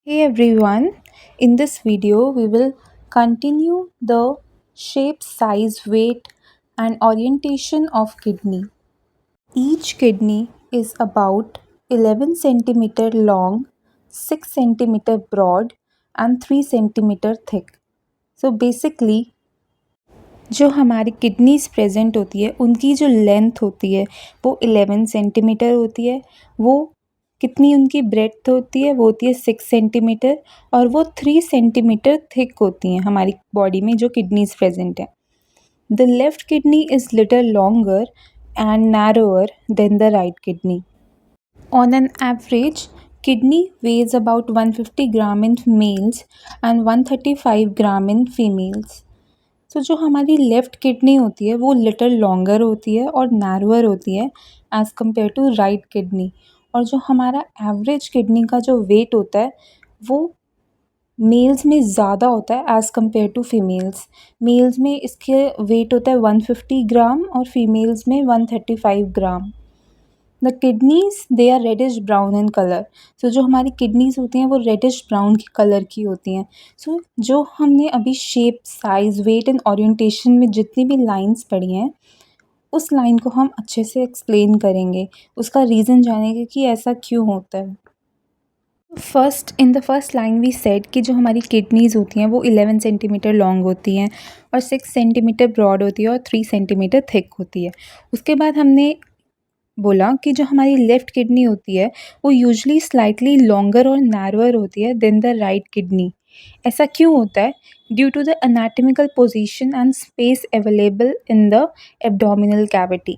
Hey everyone, in this video we will continue the shape, size, weight and orientation of kidney. Each kidney is about 11 centimeter long, 6 centimeter broad and 3 centimeter thick. So basically जो हमारी kidneys present होती है उनकी जो length होती है वो 11 centimetre होती है। वो कितनी उनकी ब्रेड्थ होती है वो होती है 6 सेंटीमीटर और वो 3 सेंटीमीटर थिक होती हैं हमारी बॉडी में जो किडनीज प्रेजेंट है। The left kidney is little longer and narrower than the right kidney. On an average, kidney weighs about 150 gram in males and 135 gram in females. तो जो हमारी लेफ़्ट किडनी होती है वो लिटिल लॉन्गर होती है और नैरोअर होती है as compare to right kidney. और जो हमारा एवरेज किडनी का जो वेट होता है वो मेल्स में ज़्यादा होता है as compare to females. Males में इसके वेट होता है 150 ग्राम और फीमेल्स में 135 gram. The kidneys they are reddish brown in colour. So जो हमारी किडनीज होती हैं वो रेडिश ब्राउन की कलर की होती हैं। सो जो हमने अभी shape, size, weight and orientation में जितनी भी लाइंस पढ़ी हैं उस लाइन को हम अच्छे से एक्सप्लेन करेंगे, उसका रीज़न जानेंगे कि ऐसा क्यों होता है। In the first line we said कि जो हमारी किडनीज़ होती हैं वो 11 सेंटीमीटर लॉन्ग होती हैं और 6 सेंटीमीटर ब्रॉड होती है और 3 सेंटीमीटर थिक होती है। उसके बाद हमने बोला कि जो हमारी लेफ़्ट किडनी होती है वो यूजुअली स्लाइटली लॉन्गर और नैरोअर होती है देन द राइट किडनी। ऐसा क्यों होता है? Due to the anatomical position and space available in the abdominal cavity.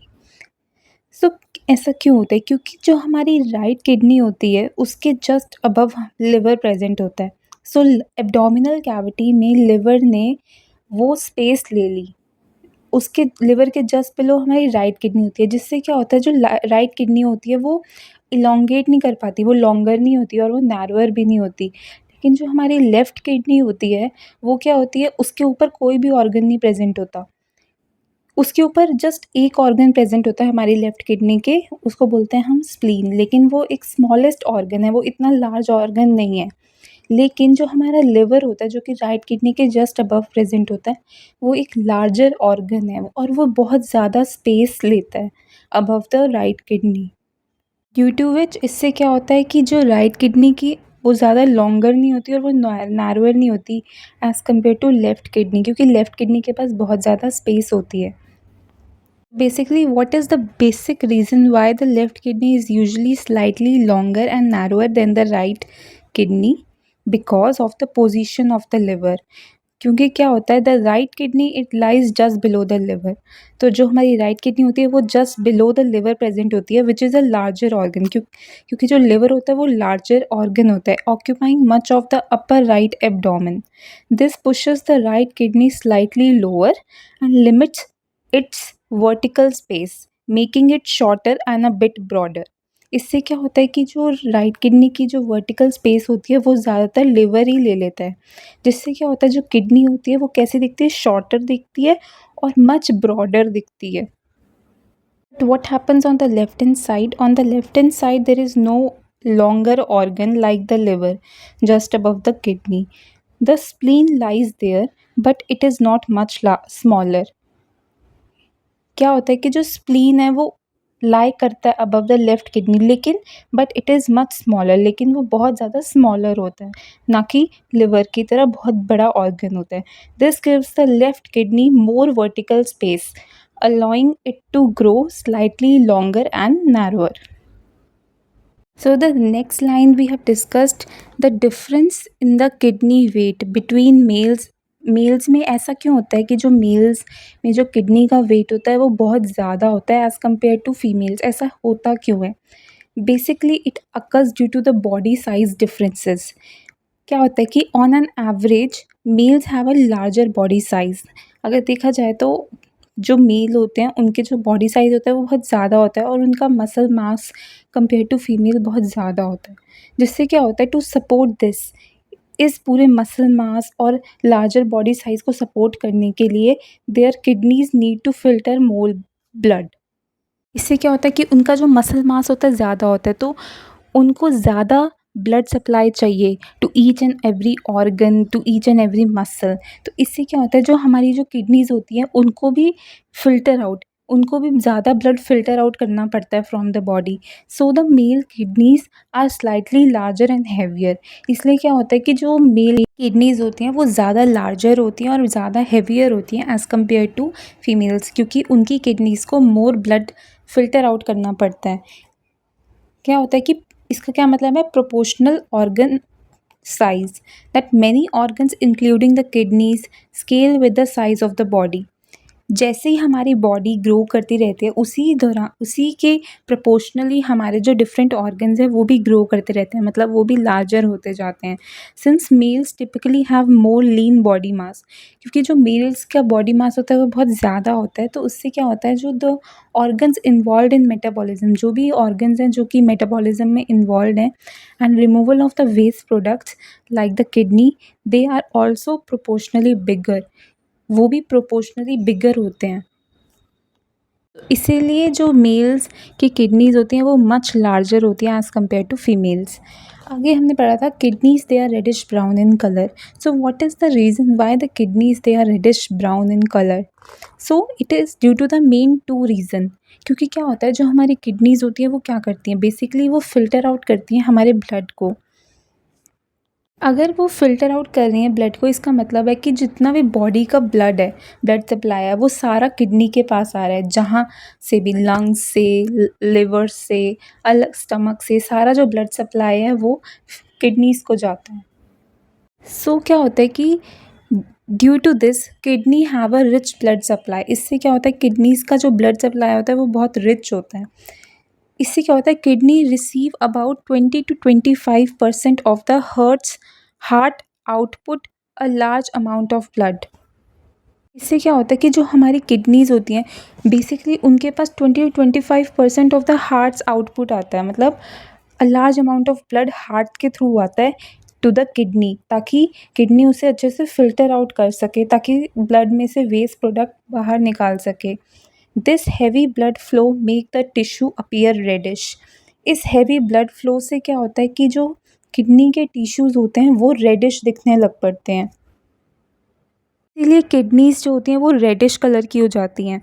So ऐसा क्यों होता है? क्योंकि जो हमारी राइट किडनी होती है उसके जस्ट अबव लिवर प्रेजेंट होता है। सो एब्डोमिनल कैविटी में लिवर ने वो स्पेस ले ली। उसके लिवर के जस्ट बिलो हमारी राइट किडनी होती है, जिससे क्या होता है जो राइट किडनी होती है वो इलोंगेट नहीं कर पाती, वो लॉन्गर नहीं होती और वो नैरोअर भी नहीं होती। लेकिन जो हमारी लेफ़्ट किडनी होती है वो क्या होती है, उसके ऊपर कोई भी ऑर्गन नहीं प्रेजेंट होता। उसके ऊपर जस्ट एक ऑर्गन प्रेजेंट होता है हमारी लेफ़्ट किडनी के, उसको बोलते हैं हम स्प्लीन। लेकिन वो एक स्मॉलेस्ट ऑर्गन है, वो इतना लार्ज ऑर्गन नहीं है। लेकिन जो हमारा लिवर होता है जो कि राइट किडनी के जस्ट अबव प्रेजेंट होता है वो एक लार्जर ऑर्गन है और वो बहुत ज़्यादा स्पेस लेता है above the right kidney. Due to which इससे क्या होता है कि जो राइट किडनी की वो ज़्यादा लॉन्गर नहीं होती और वो नैरोअर नहीं होती as compare to left kidney, क्योंकि लेफ़्ट किडनी के पास बहुत ज़्यादा स्पेस होती है। Basically, what is the basic reason why the left kidney is usually slightly longer and narrower than the right kidney? Because of the position of the liver. क्योंकि क्या होता है, the right kidney it lies just below the liver. तो जो हमारी right kidney होती है वो just below the liver present होती है, which is a larger organ. क्योंकि जो लिवर होता है वो लार्जर ऑर्गन होता है, occupying much of the upper right abdomen. This pushes the right kidney slightly lower and limits it's vertical space, making it shorter and a bit broader. इससे क्या होता है कि जो राइट किडनी की जो वर्टिकल स्पेस होती है वो ज़्यादातर लिवर ही ले लेता है, जिससे क्या होता है जो किडनी होती है वो कैसी दिखती है, शॉर्टर दिखती है और मच ब्रॉडर दिखती है। What happens on the left hand side? On the left hand side there is no longer organ like the liver just above the kidney. The spleen lies there but it is not much smaller. क्या होता है कि जो spleen है वो लाई करता है above the left kidney, लेकिन but it is much smaller, लेकिन वो बहुत ज़्यादा स्मॉलर होता है, ना कि लिवर की तरह बहुत बड़ा ऑर्गन होता है। This gives the left kidney more vertical space, allowing it to grow slightly longer and narrower. So the next line we have discussed the difference in the kidney weight between males. Males में ऐसा क्यों होता है कि जो mails में जो kidney का वेट होता है वो बहुत ज़्यादा होता है एज़ कम्पेयर टू फीमेल्स? ऐसा होता क्यों है? Basically it occurs due to the body size differences. क्या होता है कि on an average males have a larger body size. अगर देखा जाए तो जो मेल होते हैं उनके जो बॉडी साइज़ होता है वो बहुत ज़्यादा होता है और उनका muscle mass compare to female बहुत ज़्यादा होता है, जिससे क्या होता है टू सपोर्ट दिस, इस पूरे मसल मास और लार्जर बॉडी साइज़ को सपोर्ट करने के लिए their kidneys need to filter more blood. इससे क्या होता है कि उनका जो मसल मास होता है ज़्यादा होता है तो उनको ज़्यादा ब्लड सप्लाई चाहिए to each and every organ, to each and every muscle. तो इससे क्या होता है, जो हमारी जो किडनीज़ होती हैं उनको भी फ़िल्टर आउट उनको भी ज़्यादा ब्लड फ़िल्टर आउट करना पड़ता है from the body. So the male kidneys are slightly larger and heavier. इसलिए क्या होता है कि जो मेल किडनीज़ होती हैं वो ज़्यादा लार्जर होती हैं और ज़्यादा हेवियर होती हैं एज़ कम्पेयर टू फीमेल्स, क्योंकि उनकी किडनीज़ को मोर ब्लड फ़िल्टर आउट करना पड़ता है। क्या होता है कि इसका क्या मतलब है, proportional organ size, that many organs including the kidneys scale with the size of the body। जैसे ही हमारी बॉडी ग्रो करती रहती है उसी दौरान उसी के प्रोपोर्शनली हमारे जो डिफरेंट ऑर्गन्स हैं वो भी ग्रो करते रहते हैं, मतलब वो भी लार्जर होते जाते हैं। Since males typically have more lean body mass, क्योंकि जो मेल्स का बॉडी मास होता है वो बहुत ज़्यादा होता है, तो उससे क्या होता है जो the organs involve in metabolism, जो भी ऑर्गन्स हैं जो कि मेटाबॉलिज्म में इन्वॉल्व हैं, and removal of the waste products like the kidney, they are also proportionally bigger, वो भी प्रोपोर्शनली बिगर होते हैं। इसीलिए जो मेल्स की किडनीज़ होती हैं वो मच लार्जर होती हैं एज़ कम्पेयर टू फीमेल्स। आगे हमने पढ़ा था kidneys they are reddish brown in colour. So what is the reason why the kidneys they are reddish brown in colour? So it is due to the main two reason. क्योंकि क्या होता है, जो हमारी किडनीज़ होती हैं वो क्या करती हैं, बेसिकली वो फ़िल्टर आउट करती हैं हमारे ब्लड को। अगर वो फ़िल्टर आउट कर रही हैं ब्लड को, इसका मतलब है कि जितना भी बॉडी का ब्लड है, ब्लड सप्लाई है, वो सारा किडनी के पास आ रहा है, जहाँ से भी लंग्स से, लिवर से, अलग स्टमक से, सारा जो ब्लड सप्लाई है वो किडनीज़ को जाता है। सो क्या होता है कि due to this kidney have a rich blood supply. इससे क्या होता है, किडनीज़ का जो ब्लड सप्लाई होता है वो बहुत रिच होता है। इससे क्या होता है, kidney receive about 20 to 25% of the heart output a large amount of blood. इससे क्या होता है कि जो हमारी किडनीज़ होती हैं बेसिकली उनके पास 20 to 25% of the hearts output आता है, मतलब a large amount of blood heart के थ्रू आता है टू द किडनी, ताकि किडनी उसे अच्छे से फ़िल्टर आउट कर सके, ताकि ब्लड में से वेस्ट प्रोडक्ट बाहर निकाल सके। This heavy blood flow make the tissue appear reddish. इस हैवी ब्लड फ्लो से क्या होता है कि जो किडनी के टिश्यूज़ होते हैं वो रेडिश दिखने लग पड़ते हैं, इसीलिए किडनीज़ जो होती हैं वो रेडिश कलर की हो जाती हैं।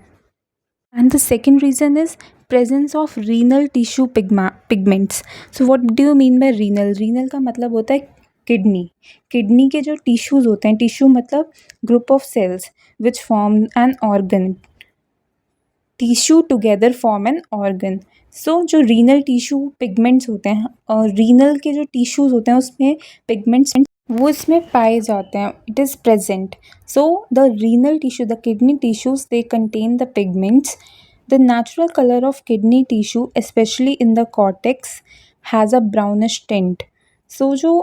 And the second reason is presence of renal tissue pigments. So what do you mean by renal? Renal का मतलब होता है किडनी। किडनी के जो टिश्यूज़ होते हैं, टिश्यू मतलब group of cells which form an organ, tissue together form an organ. So जो रीनल टिश्यू पिगमेंट्स होते हैं और रीनल के जो टिश्यूज़ होते हैं उसमें पिगमेंट्स वो इसमें पाए जाते हैं, it is present. So the renal tissue, the kidney tissues, they contain the pigments. The natural colour of kidney tissue specially in the cortex has a brownish tint. So जो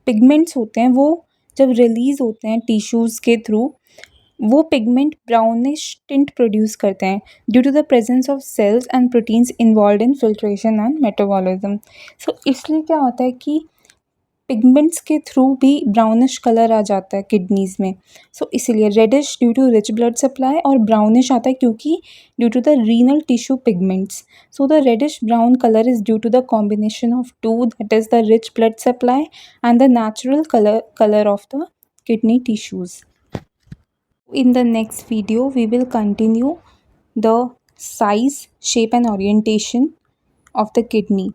pigments होते हैं वो जब रिलीज़ होते हैं tissues के through, वो pigment brownish tint produce करते हैं due to the presence of cells and proteins involve in filtration and metabolism. So इसलिए क्या होता है कि पिगमेंट्स के थ्रू भी ब्राउनिश कलर आ जाता है किडनीज़ में। सो इसीलिए reddish due to rich blood supply, और ब्राउनिश आता है क्योंकि due to the renal tissue pigments. So the reddish brown colour is due to the combination of two, that is the rich blood supply and the natural color of the kidney tissues. In the next video, we will continue the size, shape and orientation of the kidney.